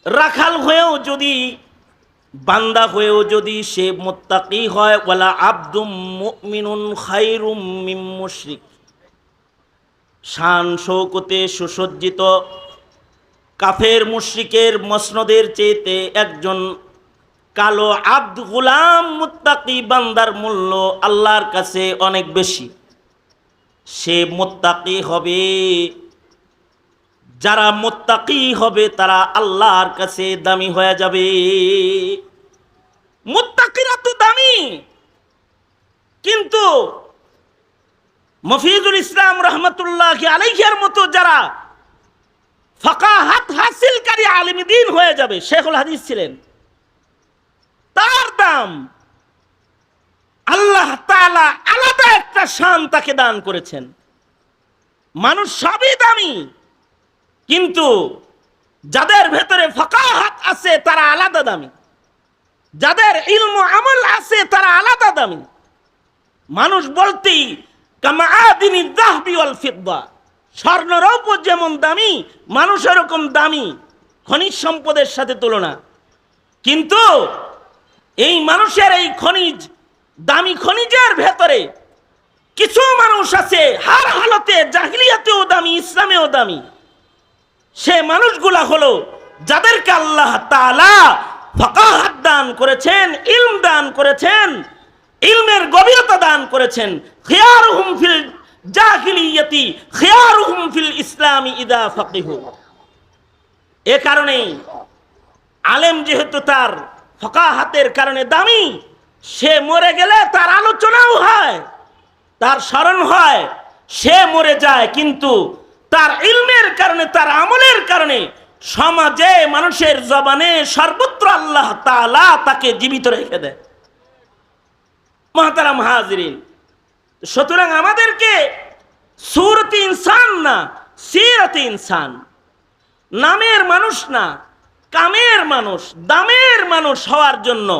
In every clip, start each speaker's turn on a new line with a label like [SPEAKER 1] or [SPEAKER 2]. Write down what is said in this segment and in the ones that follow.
[SPEAKER 1] রাখাল হয়েও যদি, বান্দা হয়েও যদি সে মুত্তাকি হয়, ওয়ালা আবদুম মুমিনুন খায়রুম মিন মুশরিক, শান শৌকতে সুসজ্জিত কাফের মুশরিকের মসনদের চেয়েতে একজন কালো আব্দ গোলাম মুত্তাকি বান্দার মূল্য আল্লাহর কাছে অনেক বেশি। সে মুত্তাকি হবে, যারা মুত্তাকি হবে তারা আল্লাহর কাছে দামি হয়ে যাবে। মুত্তাকিরা তো দামি, কিন্তু মফিজুল ইসলাম রহমতুল্লাহি আলাইহির মতো যারা ফাকাহাত হাসিলকারী আলিম দ্বীন হয়ে যাবে, শেখুল হাদিস ছিলেন, তার দাম আল্লাহ তাআলা আলাদা একটা শান তাকে দান করেছেন। মানুষ সবই দামি, কিন্তু যাদের ভেতরে ফাকাহাত আছে তারা আলাদা দামি, যাদের ইলম আমল আছে তারা আলাদা দামি। মানুষ বলতেই কামাআদিনি যাহবি ওয়াল ফিদ্দা, স্বর্ণ রৌপ্য যেমন দামি, মানুষ এরকম দামি, খনিজ সম্পদের সাথে তুলনা। কিন্তু এই মানুষের এই খনিজ, দামি খনিজের ভেতরে কিছু মানুষ আছে হার হালতে, জাহিলিয়াতেও দামি, ইসলামেও দামি। সে মানুষগুলা হলো যাদেরকে আল্লাহ তাআলা ফাকাহাত দান করেছেন, ইলম দান করেছেন, ইলমের গভীরতা দান করেছেন। খিয়ারুহুম ফিল জাহিলিয়াতি খিয়ারুহুম ফিল ইসলামি ইদা ফাকিহু। এ কারণেই আলেম যেহেতু তার ফাকাহাতের কারণে দামি, সে মরে গেলে তার আলোচনাও হয়, তার স্মরণ হয়, সে মরে যায়, কিন্তু তার ইলমের কারণে, তার আমলের কারণে সমাজে মানুষের জবানে সর্বত্র আল্লাহ তাআলা তাকে জীবিত রেখে দেয়। মুহতারাম হাজিরিন, সুতরাং আমাদেরকে সূরতে ইনসান না, সিরাতে ইনসান, নামের মানুষ না, কামের মানুষ, দামের মানুষ হওয়ার জন্য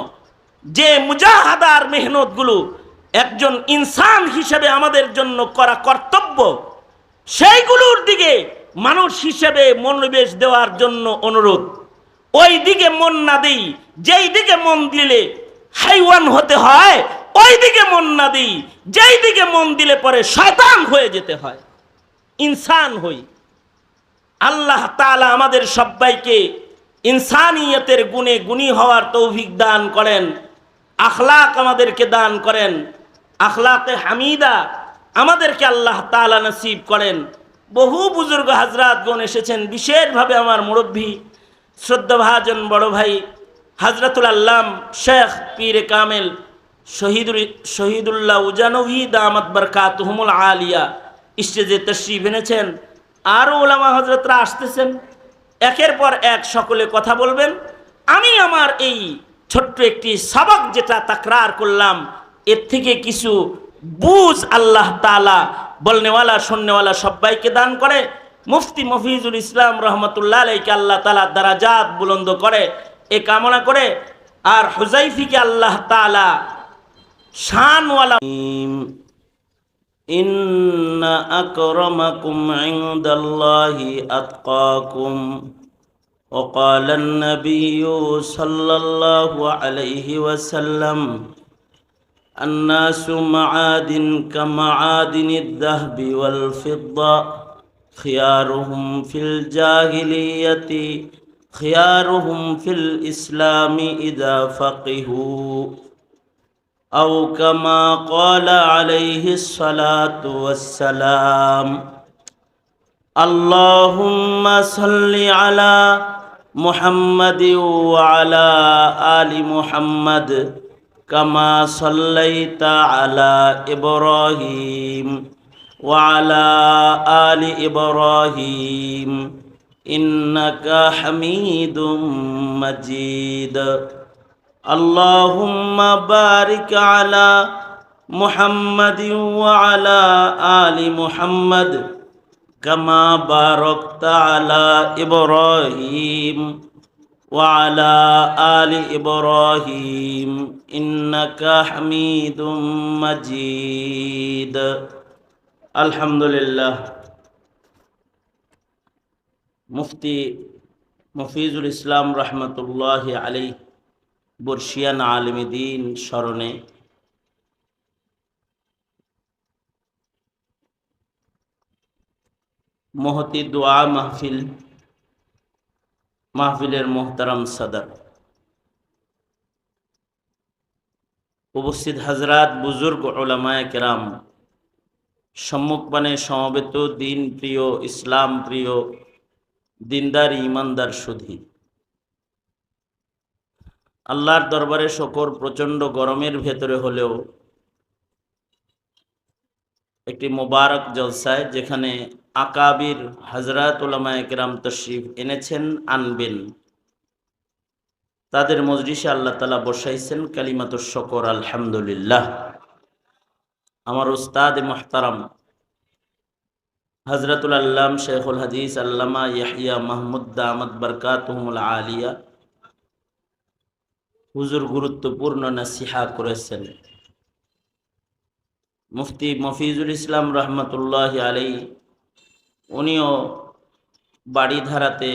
[SPEAKER 1] যে মুজাহাদার মেহনতগুলো একজন ইনসান হিসেবে আমাদের জন্য করা কর্তব্য, সেইগুলোর দিকে মানুষ হিসেবে মনোনিবেশ দেওয়ার জন্য অনুরোধ। ওই দিকে মন না দিই, যেই দিকে মন দিলে হাইওয়ান হতে হয়, ওই দিকে মন না দিই, যেই দিকে মন দিলে পরে শয়তান হয়ে যেতে হয়, ইনসান হই। আল্লাহ তাআলা আমাদের সবাইকে ইনসানিয়তের গুণে গুণী হওয়ার তৌফিক দান করেন, আখলাক আমাদেরকে দান করেন, আখলাকে হামিদা আমাদেরকে আল্লাহ তাআলা নসিব করেন। বহু বুজুর্গ হাজরাতগণ এসেছেন, বিশেষভাবে আমার মুরব্বী শ্রদ্ধাভাজন বড় ভাই হযরতুল আল্লাম শেখ পীর কামেল শহীদুল্লাহ উজানভী দামাত বরকাতুহুমুল আলিয়া স্টেজে তশরিফ এনেছেন। আরও ওলামা হযরতরা আসতেছেন, একের পর এক সকলে কথা বলবেন। আমি আমার এই ছোট্ট একটি সবক যেটা তাকরার করলাম, এর থেকে কিছু বুঝ আল্লাহ তাআলা বলনেওয়ালা শুননেওয়ালা সবাইকে দান করে। মুফতি মফিজুল ইসলাম রহমতুল্লাহ আলাইকে আল্লাহ তাআলা দারাজাত বুলন্দ করে, এ কামনা করে। আর হুযাইফিকে আল্লাহ তাআলা শানওয়ালা। ইন্না আকরামাকুম ইনদাল্লাহি আতকাকুম وقال النبي صلى الله عليه وسلم الناس معادن كمعادن الذهب والفضة خيارهم في الجاهلية خيارهم في الإسلام إذا فقهوا أو كما قال عليه الصلاة والسلام اللهم صل على محمد وعلى آل محمد كما صليت على إبراهيم وعلى آل إبراهيم إنك حميد مجيد اللهم بارك على محمد وعلى آل محمد كما باركت على إبراهيم وعلى آل إبراهيم إنك حميد مجيد الحمد لله মুফতি মফিজুল ইসলাম রহমতুল্লাহ আলাইহি বর্ষিয়ান আলেম দ্বীন স্মরণে মহতি দোয়া মাহফিলের মোহতারাম সদর, উপস্থিত হজরাত, বুজুর্গ, উলামায়ে কেরাম, সম্মুখপানে সমবেত দিন প্রিয়, ইসলাম প্রিয়, দিনদার ইমানদার সুধী, আল্লাহর দরবারে শকর, প্রচণ্ড গরমের ভেতরে হলেও একটি মোবারক জলসায়, যেখানে আকাবির হজরত উলামায়ে কেরাম তশরিফ এনেছেন, আনবেন, তাদের মজলিসে আল্লাহ তাআলা বসাইছেন কালিমাতুশ শকর আলহামদুলিল্লাহ। আমার উস্তাদ মুহতারাম হযরতুল আল্লাম শেখুল হাদিস আল্লামা ইয়াহইয়া মাহমুদ দামাত বরকাতুহুল আলিয়া হুজুর গুরুত্বপূর্ণ নসিহা করেছেন। মুফতি মফিজুল ইসলাম রহমতুল্লাহ আলাইহি উনিও বাড়িধারাতে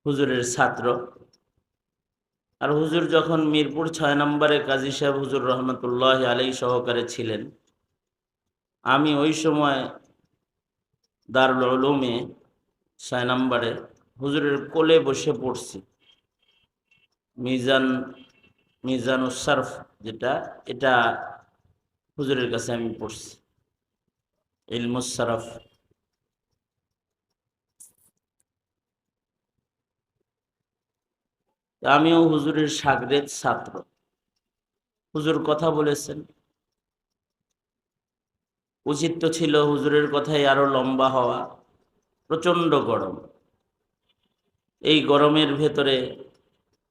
[SPEAKER 1] হুজুরের ছাত্র, আর হুজুর যখন মিরপুর ৬ নম্বরে কাজী সাহেব হুজুর রহমতুল্লাহ আলাইহি সহকারে ছিলেন, আমি ওই সময় দারুল উলুমে ৬ নম্বরে হুজুরের কোলে বসে পড়ছি। মিজানুস সরফ যেটা, এটা হুজুরের কাছে আমি পড়ছি, ইলমুস সরফ। আমিও হুজুরের শাগরেদ ছাত্র। হুজুর কথা বলেছেন, উচিত তো ছিল হুজুরের কথাই আরো লম্বা হওয়া। প্রচণ্ড গরম, এই গরমের ভেতরে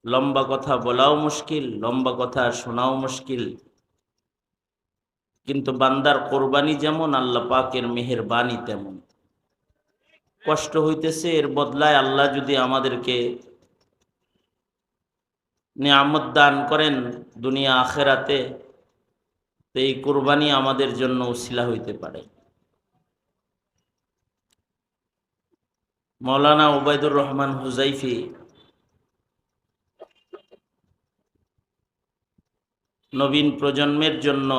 [SPEAKER 1] লম্বা কথা বলাও মুশকিল, লম্বা কথা শোনাও মুশকিল, কিন্তু বান্দার কোরবানি যেমন আল্লাহ পাকের মেহেরবানি তেমন। কষ্ট হইতেছে, এর বদলায় আল্লাহ যদি আমাদেরকে নিয়ামত দান করেন দুনিয়া আখেরাতে, তো এই কোরবানি আমাদের জন্য উসিলা হইতে পারে। মৌলানা উবাইদুর রহমান হুজাইফি নবীন প্রজন্মের জন্য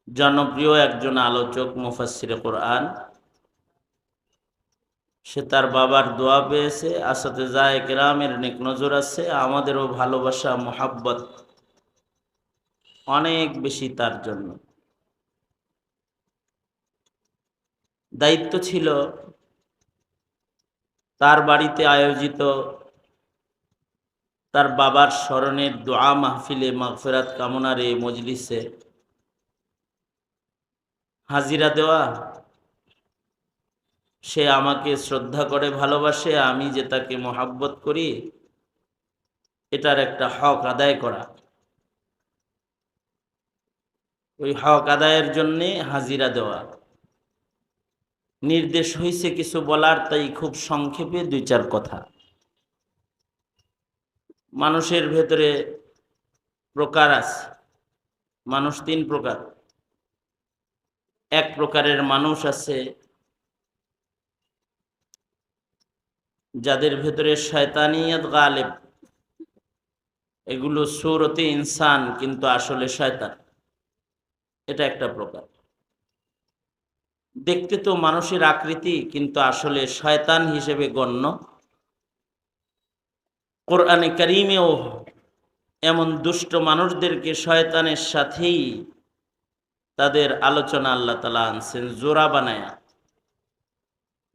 [SPEAKER 1] জনপ্রিয় একজন আলোচক, মুফাসসিরে কোরআন। সে তার বাবার দোয়া পেয়েছে, আসাতেজায়ে কেরামের নেক নজর আছে, আমাদেরও ভালোবাসা মোহাব্বত অনেক বেশি তার জন্য। দায়িত্ব ছিল তার বাড়িতে আয়োজিত তার বাবার স্মরণের দোয়া মাহফিলে, মাগফিরাত কামনার এই মজলিসে হাজিরা দেওয়া। সে আমাকে শ্রদ্ধা করে, ভালোবাসে, আমি যে তাকে মোহাব্বত করি, এটার একটা হক আদায় করা। ওই হক আদায়ের জন্যে হাজিরা দেওয়া। নির্দেশ হয়েছে কিছু বলার, তাই খুব সংক্ষেপে 2-4 কথা। মানুষের ভেতরে প্রকার আছে, মানুষ 3 প্রকার। এক প্রকারের মানুষ আছে যাদের ভেতরে শয়তানিয়ত গালেব, এগুলো সূরতে ইনসান কিন্তু আসলে শয়তান, এটা একটা প্রকার। দেখতে তো মানুষের আকৃতি, কিন্তু আসলে শয়তান হিসেবে গণ্য। কোরআনে কারীমেও এমন দুষ্ট মানুষদেরকে শয়তানের সাথেই তাদের আলোচনা আল্লাহ তাআলা আনছেন জোড়া বানায়া।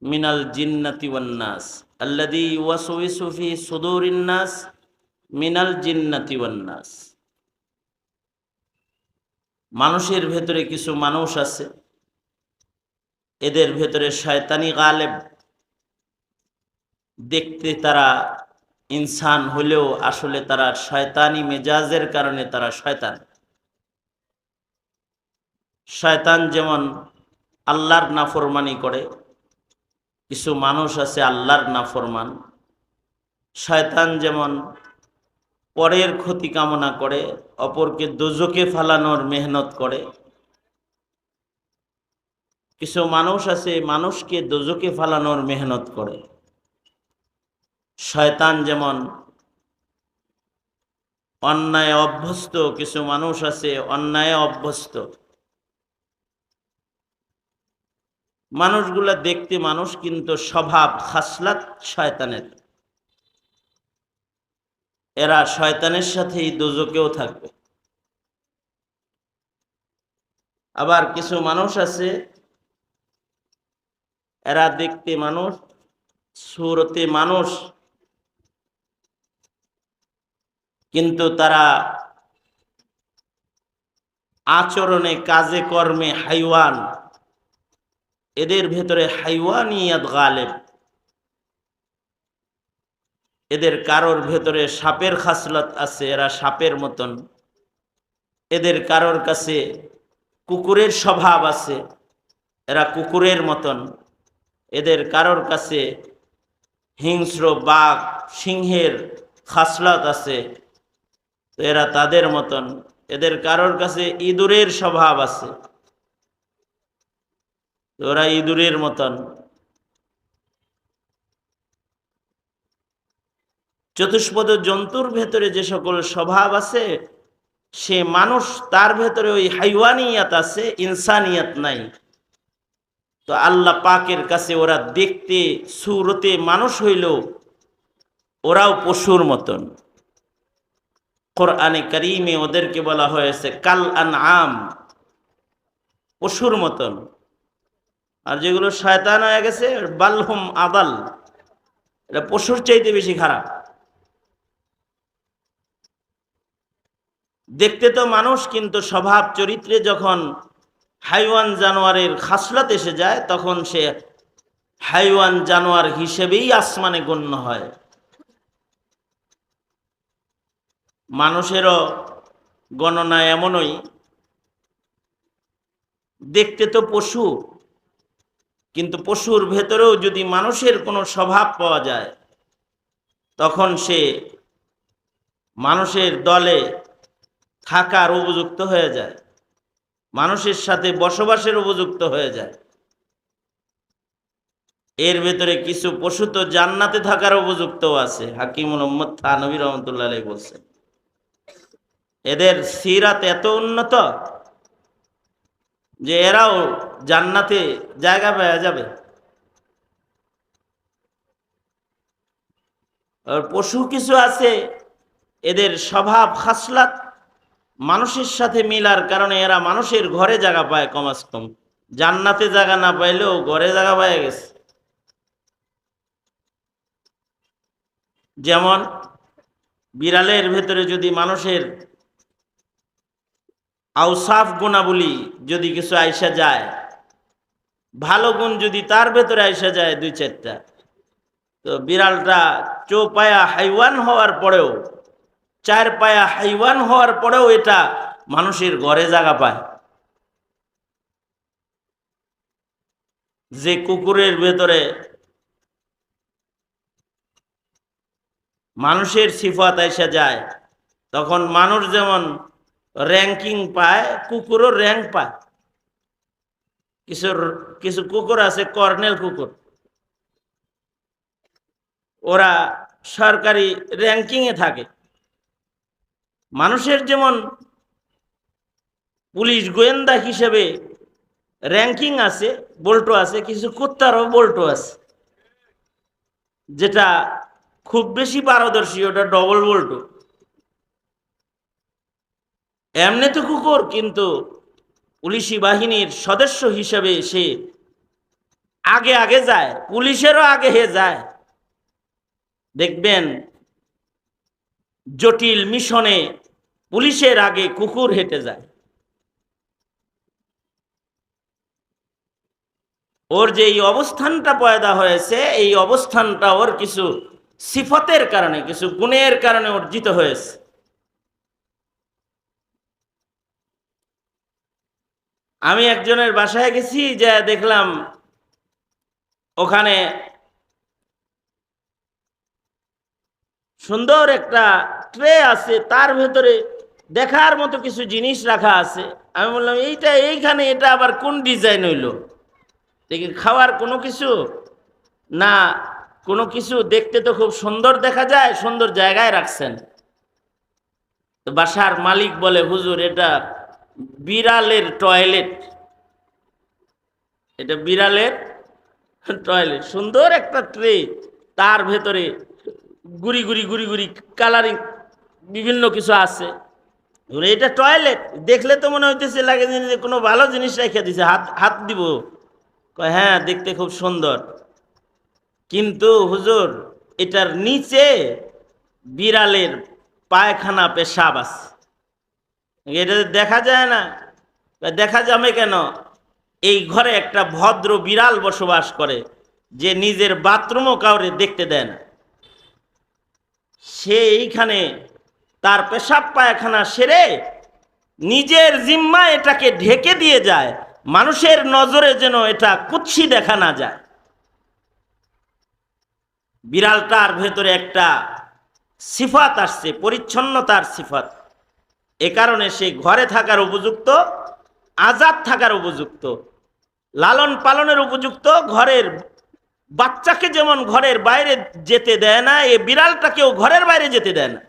[SPEAKER 1] মিনাল জিন্নাতি ওয়ান নাস আল্লাযী ইউওয়াসওয়িসু ফি সুদুরিন নাস মিনাল জিন্নাতি ওয়ান নাস। মানুষের ভেতরে কিছু মানুষ আছে, এদের ভেতরে শয়তানি গালেব। দেখতে তারা ইনসান হলেও আসলে তারা শয়তানি মেজাজের কারণে তারা শয়তান। শয়তান যেমন আল্লাহর নাফরমানি করে, কিছু মানুষ আছে আল্লাহর নাফরমান। শয়তান যেমন পরের ক্ষতি কামনা করে, অপরকে দোজখে ফালানোর মেহনত করে, কিছু মানুষ আছে মানুষকে দোজখে ফালানোর মেহনত করে। শয়তান যেমন অন্যায় অভ্যস্ত, কিছু মানুষ আছে অন্যায় অভ্যস্ত। মানুষগুলা দেখতে মানুষ, কিন্তু স্বভাব খাসলাত শয়তানের। এরা শয়তানের সাথেই দোজখেও থাকবে। আবার কিছু মানুষ আছে এরা দেখতে মানুষ, সুরতে মানুষ, কিন্তু তারা আচরণে কাজে কর্মে হাইওয়ান। এদের ভেতরে হাইওয়ানিয়াত গালেব। এদের কারোর ভেতরে সাপের খাসলত আছে, এরা সাপের মতন। এদের কারোর কাছে কুকুরের স্বভাব আছে, এরা কুকুরের মতন। এদের কারোর কাছে হিংস্র বাঘ সিংহের খাসলত আছে, তো এরা তাদের মতন। এদের কারোর কাছে ইঁদুরের স্বভাব আছে, তো ওরা ইঁদুরের মতন। চতুষ্পদ জন্তুর ভেতরে যে সকল স্বভাব আছে, সে মানুষ, তার ভেতরে ওই হাইওয়ানিয়াত আছে, ইনসানিয়াত নাই। তো আল্লাহ পাকের কাছে ওরা দেখতে সুরতে মানুষ হইল, ওরাও পশুর মতন। কোরআনে কারীমে ওদেরকে বলা হয়েছে কাল আনআম, পশুর মতন। আর যেগুলো শয়তান হয়ে গেছে বালহুম আদাল, এটা পশুর চাইতে বেশি খারাপ। দেখতে তো মানুষ, কিন্তু স্বভাব চরিত্রে যখন হাইওয়ান জানোয়ারের খাসলত এসে যায়, তখন সে হাইওয়ান জানোয়ার হিসেবেই আসমানে গণ্য হয়। মানুষেরও গণনা এমনই, দেখতে তো পশু, কিন্তু পশুর ভেতরেও যদি মানুষের কোনো স্বভাব পাওয়া যায়, তখন সে মানুষের দলে থাকার উপযুক্ত হয়ে যায়, মানুষের সাথে বসবাসের উপযুক্ত হয়ে যায়। এর ভেতরে কিছু পশু তো জান্নাতে থাকার উপযুক্ত আছে। হাকিম মুহাম্মদ থানভী রহমতুল্লাহ আলাইহি বলছেন, এদের সিরাত এত উন্নত যে এরাও জান্নাতে জায়গা পেয়ে যাবে। আর পশু কিছু আছে, এদের স্বভাব খাসলাত মানুষের সাথে মিলার কারণে এরা মানুষের ঘরে জায়গা পায়, কমাস কম। জান্নাতে জায়গা না পাইলেও ঘরে জায়গা পায় গেছে। যেমন বিড়ালের ভেতরে যদি মানুষের আউসাফ গুণাবলী যদি কিছু আইসা যায়, ভালো গুণ যদি তার ভেতরে আইসা যায় দুই চারটা, তো বিড়ালটা চৌপায়া হাইওয়ান হওয়ার পরেও, চার পায়া হাইওয়ান হওয়ার পরেও এটা মানুষের ঘরে জায়গা পায়। যে কুকুরের ভেতরে মানুষের সিফাত আইসা যায়, তখন মানুষ যেমন র্যাঙ্কিং পায়, কুকুরও র্যাঙ্ক পায়। কিছু কিছু কুকুর আছে কর্নেল কুকুর, ওরা সরকারি র্যাঙ্কিংয়ে থাকে। মানুষের যেমন পুলিশ গোয়েন্দা হিসেবে র্যাঙ্কিং আছে, বল্টু আছে, কিছু কুত্তারও বল্টু আছে, যেটা খুব বেশি পারদর্শী, ওটা ডবল বল্টু। এমনি তো কুকুর, কিন্তু পুলিশি বাহিনীর সদস্য হিসেবে সে আগে আগে যায়, পুলিশেরও আগে হে যায়। দেখবেন জটিল মিশনে পুলিশের আগে কুকুর হেঁটে যায়। ওর যে এই অবস্থানটা পয়দা হয়েছে, এই অবস্থানটা ওর কিছু সিফতের কারণে, কিছু গুণের কারণে অর্জিত হয়েছে। আমি একজনের বাসায় গেছি, যে দেখলাম ওখানে সুন্দর একটা ট্রে আছে, তার ভেতরে দেখার মতো কিছু জিনিস রাখা আছে। আমি বললাম এইটা এইখানে, এটা আবার কোন ডিজাইন হইল? দেখি খাওয়ার কোনো কিছু না, কোনো কিছু দেখতে তো খুব সুন্দর দেখা যায়, সুন্দর জায়গায় রাখছেন। তো বাসার মালিক বলে, হুজুর এটা বিড়ালের টয়লেট, এটা বিড়ালের টয়লেট। সুন্দর একটা ট্রে, তার ভেতরে গুড়ি গুড়ি গুড়ি গুড়ি কালারিং বিভিন্ন কিছু আছে। এটা টয়লেট, দেখলে তো মনে হইতেছে লাগে যে কোনো ভালো জিনিস রেখে দিছে, হাত হাত দিব। কয় হ্যাঁ, দেখতে খুব সুন্দর, কিন্তু হুজুর এটার নিচে বিড়ালের পায়খানা পেশাব আছে, এটা দেখা যায় না। দেখা যাবে কেন? এই ঘরে একটা ভদ্র বিড়াল বসবাস করে, যে নিজের বাথরুমও কাউরে দেখতে দেয় না। সে এইখানে তার পেশাব পায়খানা সেরে নিজের জিম্মায় এটাকে ঢেকে দিয়ে যায়, মানুষের নজরে যেন এটা কুৎসি দেখা না যায়। বিড়ালটার ভেতরে একটা সিফাত আসছে, পরিচ্ছন্নতার সিফাত। এ কারণে সে ঘরে থাকার উপযুক্ত, আজাদ থাকার উপযুক্ত, লালন পালনের উপযুক্ত। ঘরের বাচ্চাকে যেমন ঘরের বাইরে যেতে দেয় না, এই বিড়ালটাকেও ঘরের বাইরে যেতে দেয় না।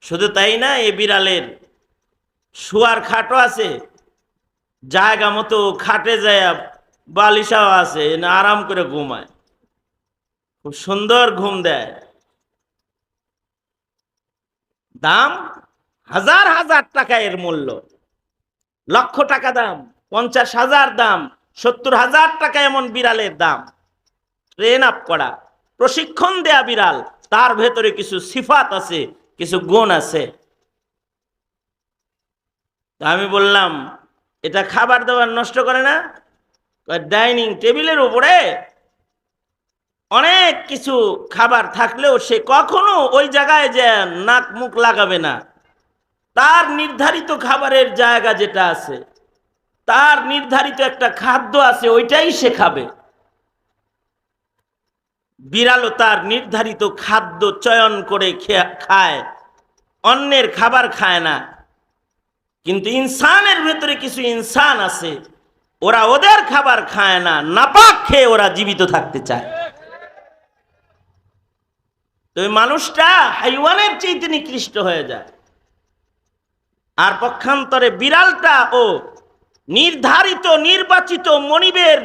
[SPEAKER 1] শুধু তাই না, এই বিড়ালের শোয়ার খাটও আছে, জায়গা মতো খাটে যায়, বালিশাও আছে, না আরাম করে ঘুমায়, খুব সুন্দর ঘুম দেয়। দাম হাজার হাজার টাকা, এর মূল্য লক্ষ টাকা দাম, 50,000 দাম, 70,000 টাকা এমন বিড়ালের দাম। ট্রেন আপ করা, প্রশিক্ষণ দেয়া বিড়াল, তার ভেতরে কিছু সিফাত আছে, কিছু গুণ আছে। আমি বললাম এটা খাবার দাবার নষ্ট করে না? ডাইনিং টেবিলের উপরে অনেক কিছু খাবার থাকলেও সে কখনো ওই জায়গায় যে নাক মুখ লাগাবে না। তার নির্ধারিত খাবারের জায়গা যেটা আছে, তার নির্ধারিত একটা খাদ্য আছে, ওইটাই সে খাবে। বিড়ালও তার নির্ধারিত খাদ্য চয়ন করে খায়, অন্যের খাবার খায় না। কিন্তু ইনসানের ভেতরে কিছু ইনসান আছে, ওরা ওদের খাবার খায় না, নাপাক খেয়ে ওরা জীবিত থাকতে চায়। তো ওই মানুষটা হাইওয়ানের চাইতে নিকৃষ্ট হয়ে যায়। আর পক্ষান্তরে বিড়ালটা ও নির্ধারিত নির্বাচিত মনিবের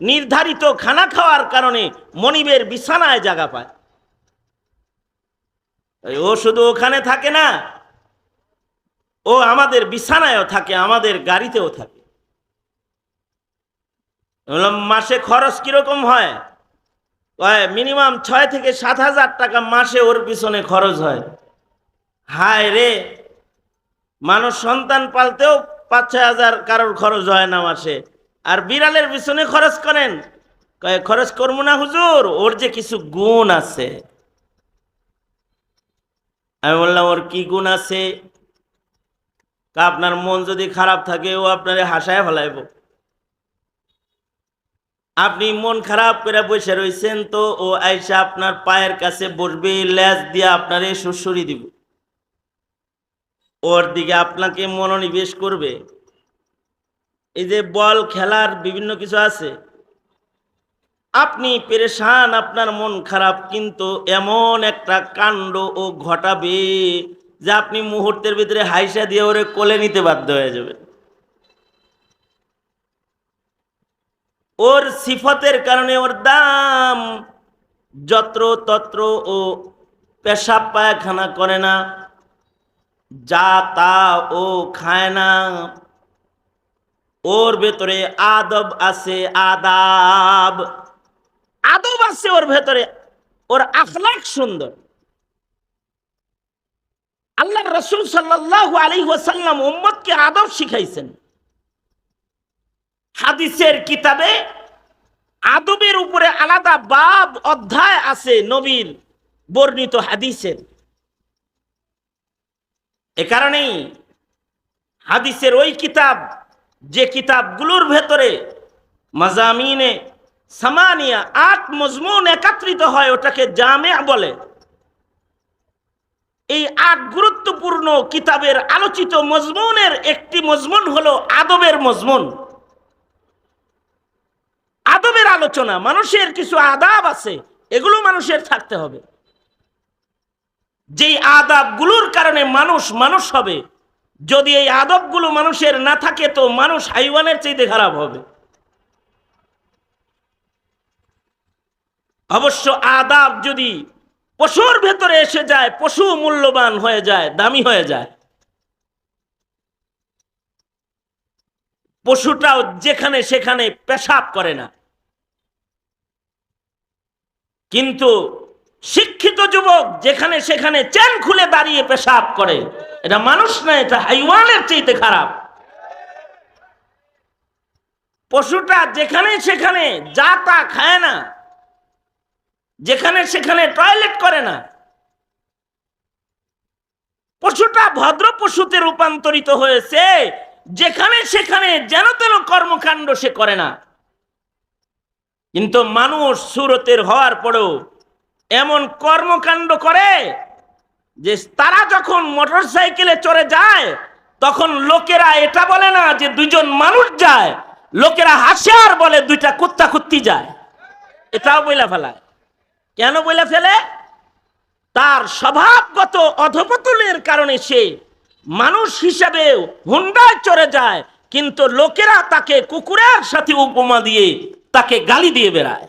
[SPEAKER 1] নির্ধারিত খানা খাওয়ার কারণে মনিবের বিছানায় জায়গা পায়। ও শুধু ওখানে থাকে না, ও আমাদের বিছানায়ও থাকে, আমাদের গাড়িতেও থাকে। মাসে খরচ কিরকম হয়? মিনিমাম 6 থেকে 7,000 টাকা মাসে ওর পিছনে খরচ হয়। হায় রে, মানুষ সন্তান পালতেও 5-6 হাজার কারোর খরচ হয় না মাসে, আর বিড়ালের পিছনে খরচ করেন? খরচ করবো না হুজুর, ওর যে কিছু গুণ আছে। আমি বললাম ওর কি গুণ আছে? আপনার মন যদি খারাপ থাকে, ও আপনারে হাসায় ফেলাইব। আপনি মন খারাপ করে বসে রয়েছেন, তো ও আইসা আপনার পায়ের কাছে বসবে, লেজ দিয়ে আপনারে সুড়সুড়ি দিব, ওর দিকে আপনাকে মনোনিবেশ করবে। এই যে বল খেলার বিভিন্ন কিছু আছে, আপনি পেরেশান, আপনার মন খারাপ, কিন্তু এমন একটা কাণ্ড ও ঘটাবে যে আপনি মুহূর্তের ভিতরে হাইসা দিয়ে ওরে কোলে নিতে বাধ্য হয়ে যাবে। ওর সিফতের কারণে ওর দাম। যত্র তত্র ও পেশাব পায়খানা করে না, যা তা ও খায় না, ওর ভেতরে আদব আছে, আদাব আদব আছে ওর ভেতরে, ওর আখলাক সুন্দর। আল্লাহ রাসূল সাল্লাল্লাহু আলাইহি ওয়াসাল্লাম উম্মতকে আদব শিখাইছেন। হাদিসের কিতাবে আদবের উপরে আলাদা বাব অধ্যায় আছে নবীর বর্ণিত হাদিসের। এ কারণেই হাদিসের ওই কিতাব, যে কিতাবগুলোর ভেতরে মাজামিনে সামানিয়া 8 মজমুন একত্রিত হয়, ওটাকে জামে' বলে। এই 8 গুরুত্বপূর্ণ কিতাবের আলোচিত মজমুনের একটি মজমুন হলো আদবের মজমুন। আলোচনা, মানুষের কিছু আদাব আছে, এগুলো মানুষের থাকতে হবে। যেই আদাবগুলোর কারণে মানুষ মানুষ হবে, যদি এই আদবগুলো মানুষের না থাকে তো মানুষ হাইওয়ানের চাইতে খারাপ হবে। অবশ্য আদাব যদি পশুর ভেতরে এসে যায়, পশু মূল্যবান হয়ে যায়, দামি হয়ে যায়। পশুটাও যেখানে সেখানে পেশাব করে না, কিন্তু শিক্ষিত যুবক যেখানে সেখানে চেন খুলে দাঁড়িয়ে পেশাব করে, এটা মানুষ না, এটা হাইওয়ানের চাইতে খারাপ। পশুটা যেখানে সেখানে যা তা খায় না, যেখানে সেখানে টয়লেট করে না, পশুটা ভদ্র পশুতে রূপান্তরিত হয়েছে, যেখানে সেখানে যেন তেন কর্মকাণ্ড সে করে না। কিন্তু মানুষ সুরতের হওয়ার পরেও এমন কর্মকাণ্ড করে যে তারা যখন মোটর সাইকেলে চড়ে যায় তখন লোকেরা এটা বলে না যে দুইজন মানুষ যায়, লোকেরা হাসে আর বলে দুইটা কুত্তা কুত্তি যায়। এটাও বইলা ফেলায়। কেন বইলা ফেলে? তার স্বভাবগত অধপতনের কারণে সে মানুষ হিসাবে হুন্ডায় চড়ে যায়, কিন্তু লোকেরা তাকে কুকুরের সাথে উপমা দিয়ে তাকে গালি দিয়ে বেড়ায়।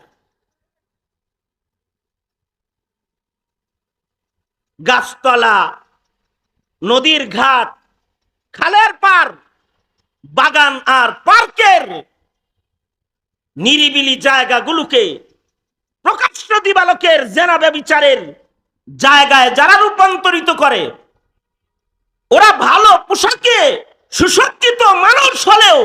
[SPEAKER 1] গাছতলা, নদীর ঘাট, খালের পার, বাগান আর পার্কের নিরিবিলি জায়গাগুলোকে প্রকাশ্য দিবালোকের জেনা ব্যভিচারের জায়গায় যারা রূপান্তরিত করে, ওরা ভালো পোশাকে সুসজ্জিত মানুষ হলেও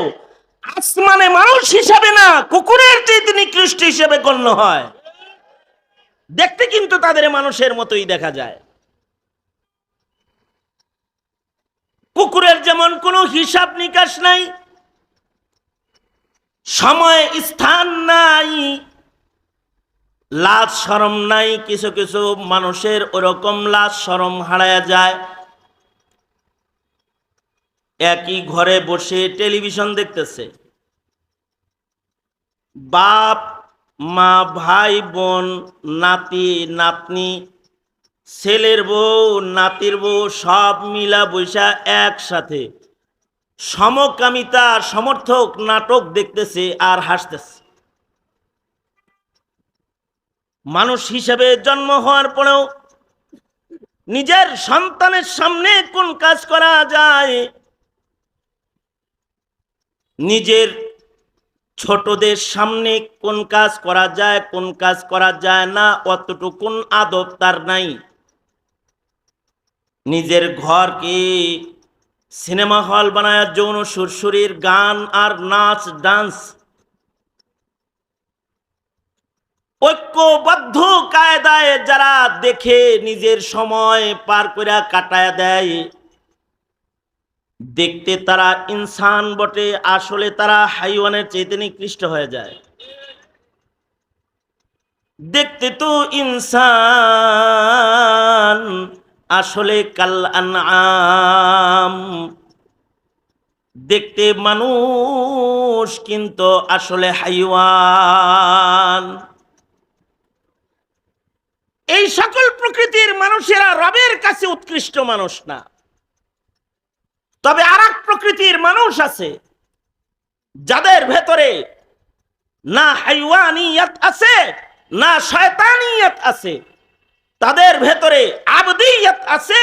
[SPEAKER 1] আসমানে মানুষ হিসাবে না, কুকুরের চেয়ে নিকৃষ্ট হিসেবে গণ্য হয়। দেখতে কিন্তু তাদের মানুষের মতোই দেখা যায়। কুকুরের যেমন কোনো হিসাব নিকাশ নাই, সময় স্থান নাই, লাজ শরম নাই। কিছু কিছু মানুষের ওরকম লাজ শরম হারায়া যায়। একই ঘরে বসে টেলিভিশন দেখতেছে, বাপ মা ভাই বোন নাতি নাতনি, ছেলের বউ নাতির বউ সব মিলা বৈশা একসাথে সমকামিতা সমর্থক নাটক দেখতেছে আর হাসতেছে। মানুষ হিসেবে জন্ম হওয়ার পরেও নিজের সন্তানের সামনে কোন কাজ করা যায়, নিজের ছোটদের সামনে কোন কাজ করা যায়, কোন কাজ করা যায় না, অতটুকুন আদব তার নাই। নিজের ঘরকে সিনেমা হল বানায় যৌন সুরসুরির গান আর নাচ ডান্স ঐক্যবদ্ধ কায়দায় যারা দেখে নিজের সময় পার করে কাটায় দেয়, দেখতে তারা ইনসান বটে, আসলে তারা হাইওয়ানের চাইতে নিকৃষ্ট হয়ে যায়। দেখতে তো ইনসান, আসলে কাল আনআম। দেখতে মানুষ কিন্তু আসলে হাইওয়ান। এই সকল প্রকৃতির মানুষেরা রবের কাছে উৎকৃষ্ট মানুষ না। তবে আর এক প্রকৃতির মানুষ আছে যাদের ভেতরে না হাইওয়ানিয়ত আছে না শয়তানিয়ত আছে, তাদের ভেতরে আবদিয়ত আছে,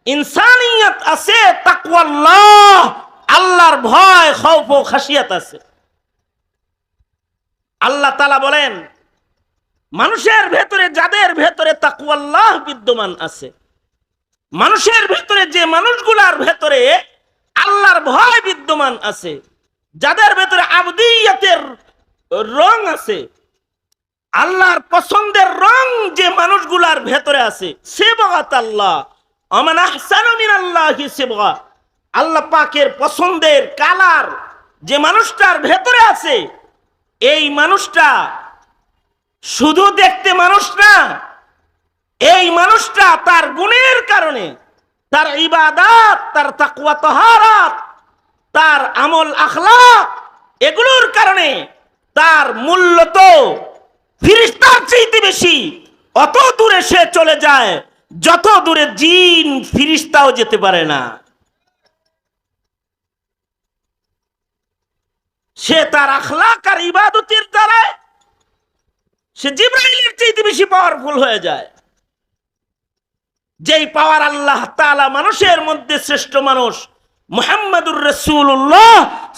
[SPEAKER 1] ইনসানিয়ত আছে, তাকওয়াল্লাহ আল্লাহর ভয় খৌফ ও খাশিয়াত আছে। আল্লাহ তাআলা বলেন, মানুষের ভেতরে যাদের ভেতরে তাকওয়াল্লাহ বিদ্যমান আছে, মানুষের ভেতরে যে মানুষগুলার ভেতরে আল্লাহর ভয় বিদ্যমান আছে, যাদের ভেতরে আবদিয়তের রং আছে, আল্লাহর পছন্দের রং যে মানুষগুলার ভেতরে আছে, সিবগাত আল্লাহ আমান আহসানু মিনাল্লাহি সিবগা, আল্লাহ পাকের পছন্দের কালার যে মানুষটার ভেতরে আছে, এই মানুষটা শুধু দেখতে মানুষ না, এই মানুষটা তার গুণের কারণে, তার ইবাদত, তার তাকওয়া তাহারাত, তার আমল আখলাক, এগুলোর কারণে তার মূল্য তো ফিরিস্তার চাইতে বেশি। অত দূরে সে চলে যায় যত দূরে জিন ফিরিস্তাও যেতে পারে না। সে তার আখলাক আর ইবাদতের দ্বারা সে জিবরাইলের চাইতে বেশি পাওয়ারফুল হয়ে যায়। যেই পাওয়ার আল্লাহ তাআলা মানুষের মধ্যে শ্রেষ্ঠ মানুষ মুহাম্মাদুর রাসূলুল্লাহ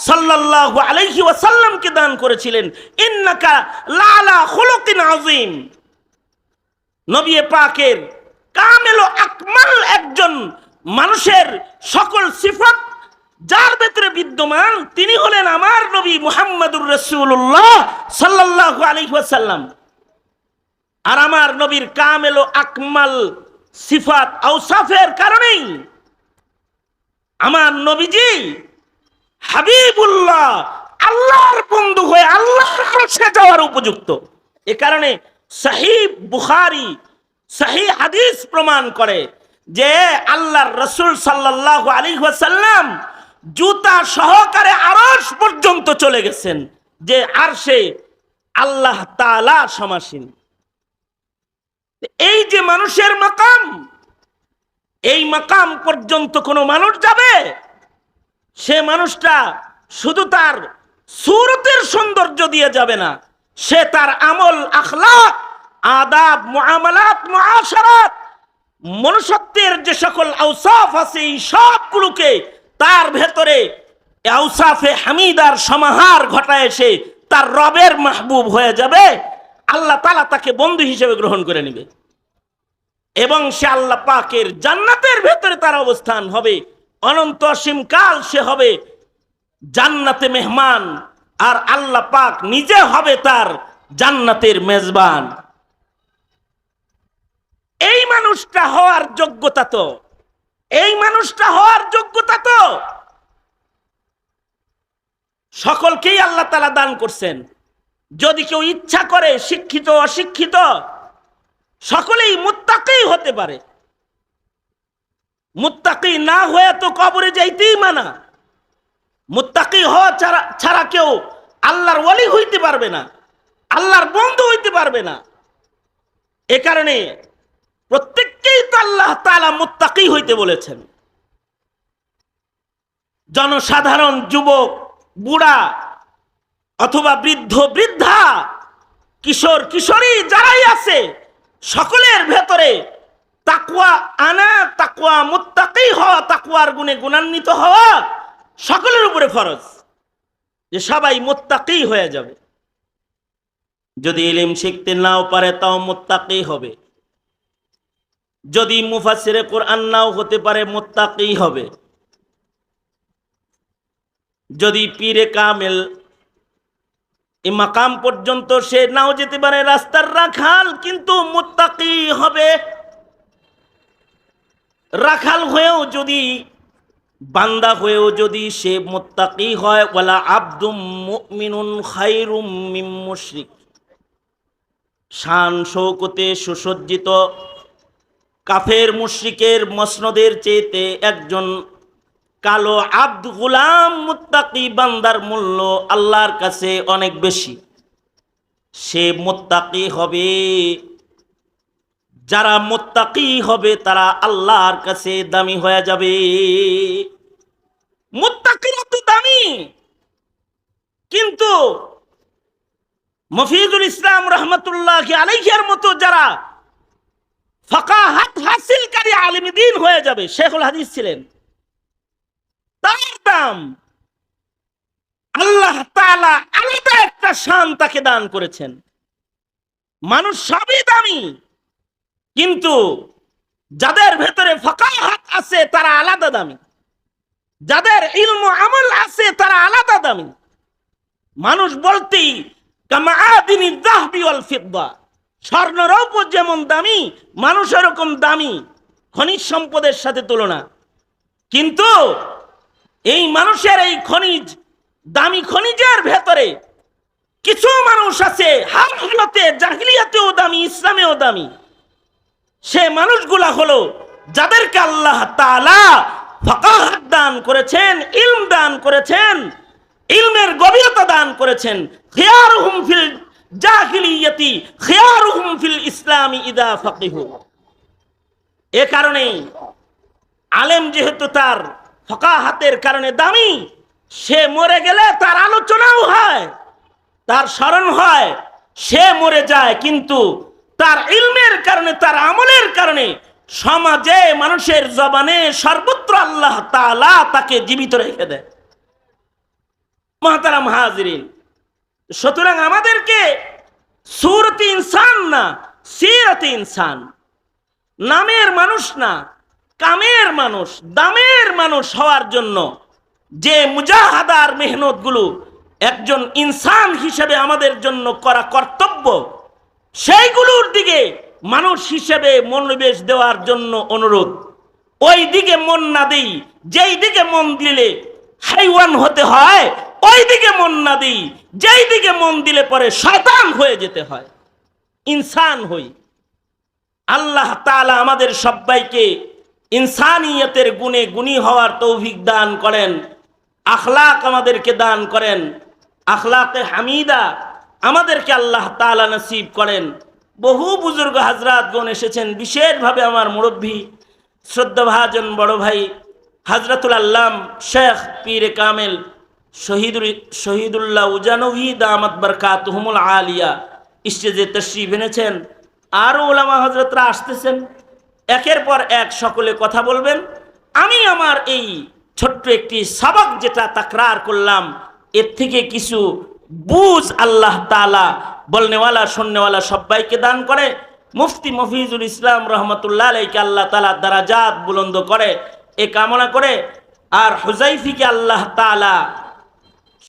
[SPEAKER 1] সাল্লাল্লাহু আলাইহি ওয়াসাল্লামকে দান করেছিলেন। ইন্নাকা লাআলা খুলুকিন আযীম। নবী পাকের কামেল ও আকমাল একজন মানুষের সকল সিফাত যার ভেতরে বিদ্যমান তিনি হলেন আমার নবী মুহাম্মাদুর রাসূলুল্লাহ সাল্লাল্লাহু আলাইহি ওয়াসাল্লাম। আর আমার নবীর কামেল ও আকমাল সিফাত আওসাফের কারণেই আমার নবীজি হাবিবুল্লাহ আল্লাহর বন্ধু হয়ে আল্লাহর কাছে যাওয়ার উপযুক্ত। এ কারণে সহিহ বুখারী সহিহ হাদিস প্রমাণ করে যে আল্লাহর রাসূল সাল্লাল্লাহু আলাইহি ওয়াসাল্লাম জুতা সহকারে আরশ পর্যন্ত চলে গেছেন, যে আরশে আল্লাহ তাআলা সমাসীন। এই যে মানুষের মাকাম, এই মাকাম পর্যন্ত কোনো মানুষ যাবে, সে মানুষটা শুধু তার সুরতের সৌন্দর্য দিয়ে যাবে না, সে তার আমল আখলাক আদাব মুআমালাত মুআশারাত মনুষ্যত্বের যে সকল আওসাফ আছে এই সবগুলোকে তার ভেতরে আওসাফে হামিদার সমাহার ঘটায় সে তার রবের মাহবুব হয়ে যাবে। আল্লাহ তাআলা তাকে বন্ধু হিসেবে গ্রহণ করে নেবে এবং সে আল্লাহ পাকের জান্নাতের ভেতরে তার অবস্থান হবে। অনন্ত অসীম কাল সে হবে জান্নাতে মেহমান, আর আল্লাহ পাক নিজে হবে তার জান্নাতের মেজবান। এই মানুষটা হওয়ার যোগ্যতা তো, এই মানুষটা হওয়ার যোগ্যতা তো সকলকেই আল্লাহ তাআলা দান করছেন। যদি কেউ ইচ্ছা করে শিক্ষিত অশিক্ষিত সকলেই মুত্তাকি হতে পারে। মুত্তাকি না হয়ে তো কবরে যাইতেই মানা। মুত্তাকি হওয়া ছাড়া কেউ আল্লাহর ওয়ালি হইতে পারবে না, আল্লাহর বন্ধু হইতে পারবে না। এ কারণে প্রত্যেককেই তো আল্লাহ তাআলা মুত্তাকি হইতে বলেছেন। জনসাধারণ, যুবক, বুড়া অথবা বৃদ্ধ বৃদ্ধা, কিশোর কিশোরী যারাই আছে সকলের ভেতরে তাকওয়া আনা, তাকওয়া মুত্তাকি হওয়া, তাকওয়ার গুণে গুণান্বিত হওয়া সকলের উপরে ফরজ, যে সবাই মুত্তাকি হয়ে যাবে। যদি ইলম শিখতে নাও পারে তাও মুত্তাকি হবে, যদি মুফাসসিরে কোরআন নাও হতে পারে মুত্তাকি হবে, যদি পীরে কামেল এই মাকাম পর্যন্ত সে নাও যেতে পারে, রাস্তার রাখাল, কিন্তু মুত্তাকি হবে। রাখাল হয়েও যদি, বান্দা হয়েও যদি সে মুত্তাকি হয়, ওয়ালা আবদুম মুমিনুন খায়রুম মিন মুশরিক, শান শৌকতে সুসজ্জিত কাফের মুশরিকের মসনদের চেয়েতে একজন কালো আব্দ গোলাম মুত্তাকি বান্দার মূল্য আল্লাহর কাছে অনেক বেশি। সে মুত্তাকি হবে, যারা মুত্তাকি হবে তারা আল্লাহর কাছে দামি হয়ে যাবে। মুত্তাকিরা তো দামি, কিন্তু মফিজুল ইসলাম রহমতুল্লাহি আলাইহির মতো যারা ফাকাহাত হাসিলকারী আলিম দ্বীন হয়ে যাবে, শেখুল হাদিস ছিলেন, তার দাম আল্লাহ তাআলা আলাদা একটা শান তাকে দান করেছেন। মানুষ সবই দামি, কিন্তু যাদের ভেতরে ফাকাহাত আছে তারা আলাদা দামি, যাদের ইলম আমল আছে তারা আলাদা দামি। মানুষ বলতেই কামাআদিনি যাহবি ওয়াল ফিদ্দা, স্বর্ণ রৌপ্য যেমন দামি, মানুষ এরকম দামি, খনিজ সম্পদের সাথে তুলনা। কিন্তু এই মানুষের এই খনিজ, দামি খনিজের ভেতরে কিছু মানুষ আছে হার হালতে, জাহিলিয়াতেও দামি, ইসলামেও দামি। সে মানুষগুলা হলো যাদেরকে আল্লাহ তাআলা ফাকাহাত দান করেছেন, ইলম দান করেছেন, ইলমের গভীরতা দান করেছেন। খিয়ারুহুম ফিল জাহিলিয়াতি খিয়ারুহুম ফিল ইসলামি ইদা ফাকিহু। এ কারণেই আলেম যেহেতু তার ফাকাহাতের কারণে দামি, সে মরে গেলে তার আলোচনাও হয়, তার স্মরণ হয়, সে মরে যায়, কিন্তু তার ইলমের কারণে, তার আমলের কারণে সমাজে মানুষের জবানে সর্বত্র আল্লাহ তাআলা তাকে জীবিত রেখে দেয়। মুহতারাম হাজিরিন, সুতরাং আমাদেরকে সূরতে ইনসান না, সিরাতে ইনসান, নামের মানুষ না, কামের মানুষ, দামের মানুষ হওয়ার জন্য যে মুজাহাদার মেহনতগুলো একজন ইনসান হিসেবে আমাদের জন্য করা কর্তব্য, সেইগুলোর দিকে মানুষ হিসেবে মনোনিবেশ দেওয়ার জন্য অনুরোধ। ওই দিকে মন না দেই, যেই দিকে মন দিলে হাইওয়ান হতে হয়, ওই দিকে মন না দিই, যেই দিকে মন দিলে পরে শয়তান হয়ে যেতে হয়, ইনসান হই। আল্লাহ তাআলা আমাদের সবাইকে ইনসানিয়তের গুণে গুণী হওয়ার তৌফিক দান করেন, আখলাক আমাদেরকে দান করেন, আখলাকে হামিদা আমাদেরকে আল্লাহ তাআলা নসিব করেন। বহু বুজুর্গ হাজরাতগণ এসেছেন, বিশেষভাবে আমার মুরব্বী শ্রদ্ধাভাজন বড় ভাই হযরতুল আল্লাম শেখ পীর কামেল শহীদুল্লাহ উজানভি দামাত বরকাতুহুমুল আলিয়া স্টেজে তশরিফ এনেছেন। আরও ওলামা হযরতরা আসতেছেন, একের পর এক সকলে কথা বলবেন। আমি আমার এই ছোট্ট একটি সবক যেটা তাকরার করলাম, এর থেকে কিছু বুঝ আল্লাহ তাআলা বলনেওয়ালা শুননেওয়ালা সবাইকে দান করে। মুফতি মফিজুল ইসলাম রহমতুল্লাহ আলাইকে আল্লাহ তাআলা দারাজাত বুলন্দ করে, এ কামনা করে। আর হুজাইফিকে আল্লাহ তাআলা